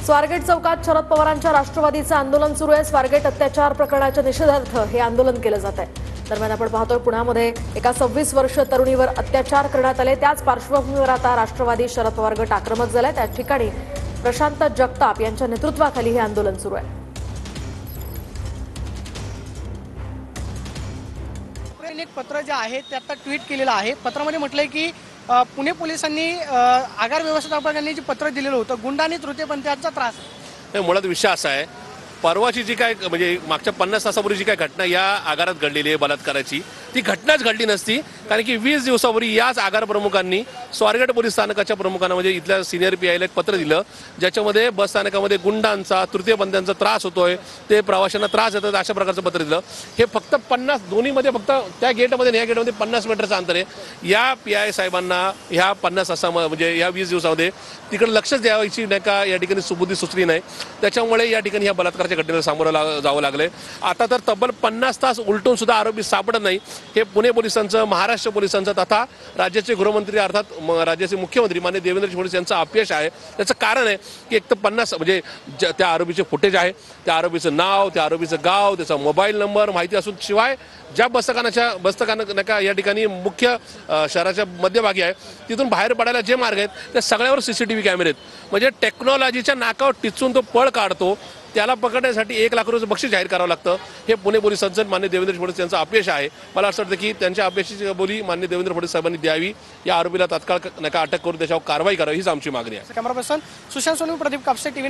स्वारगेट चौकात शरद पवारांच्या राष्ट्रवादीचं आंदोलन सुरू आहे। स्वारगेट अत्याचार प्रकरणाच्या निषेधार्थ हे आंदोलन केलं जात आहे। दरम्यान आपण पाहतोय पुण्यामध्ये एका 26 वर्षीय तरुणीवर अत्याचार करण्यात आले। त्याच पार्श्वभूमीवर आता राष्ट्रवादी शरद पवार गट आक्रमक झालाय। त्या ठिकाणी प्रशांत जगताप यांच्या नेतृत्वाखाली हे आंदोलन सुरू आहे। एक पत्र जे आहे ते आता ट्विट केलेलं आहे। पत्रामध्ये म्हटलंय की पुणे पोलिसांनी आगार व्यवस्थापकांनी जे पत्र दिलेलं होतं गुंड आणि तृतीयपंथीयांचा त्रास आहे। मुळात विषय असा आहे, परवाची जी काय म्हणजे मागच्या 50 तासापूर्वी जी काय घटना या आगारात घडलेली आहे बलात्काराची, ती घटनाच घडली नसती। कारण की 20 दिवसापूर्वी याच आगार प्रमुखांनी स्वारगेट पोलीस स्थानकाच्या प्रमुखांना म्हणजे इथल्या सिनियर पीआयला एक पत्र दिलं, ज्याच्यामध्ये बस स्थानकामध्ये गुंडांचा तृतीयपंथीयांचा त्रास होतोय, ते प्रवाशांना त्रास देतात, अशा प्रकारचं पत्र दिलं। हे फक्त 50 दोन्हीमध्ये फक्त त्या गेटमध्ये या गेटमध्ये 50 मीटरचं अंतर आहे। या पीआय साहेबांना ह्या 50 तासामध्ये म्हणजे या 20 दिवसामध्ये तिकडे लक्षच द्यायची नाही का या ठिकाणी सुबुद्धी सुचली नाही। त्याच्यामुळे या ठिकाणी ह्या बलात्काराच्या घटनेला सामोरं जावं लागलंय। आता तर तब्बल 50 तास उलटून सुद्धा आरोपी सापडत नाही। हे पुणे पोलिसांचं, महाराष्ट्र पोलिसांचं तथा राज्याचे गृहमंत्री अर्थात राज्याचे मुख्यमंत्री माननीय देवेंद्र फडणवीस यांचं अपयश आहे। त्याचं कारण आहे की एक तर 50 म्हणजे त्या आरोपीचे फुटेज आहे, त्या आरोपीचं नाव, त्या आरोपीचं गाव, त्याचा मोबाईल नंबर माहिती असून शिवाय ज्या बसस्थानका या ठिकाणी मुख्य शहराच्या मध्यभागी आहे तिथून बाहेर पडायला जे मार्ग आहेत त्या सगळ्यावर सीसीटीव्ही कॅमेरे आहेत। म्हणजे टेक्नॉलॉजीच्या नाकावर टिचून तो पळ काढतो, त्याला पकडण्यासाठी 1 लाख रुपये बक्षीस जाहीर करावं लागतं। हे पुणे पोलिसांचं माननीय देवेंद्र फडणवीस यांचं अपयश आहे। मला असं वाटतं की त्यांच्या अपयशाची बोली माननीय देवेंद्र फडणवीस साहेबांनी द्यावी, या आरोपीला तात्काळ अटक करून त्याच्यावर कारवाई करावी हीच आमची मागणी आहे। Camera person Sushant Sonu, Pradeep Kapse, TV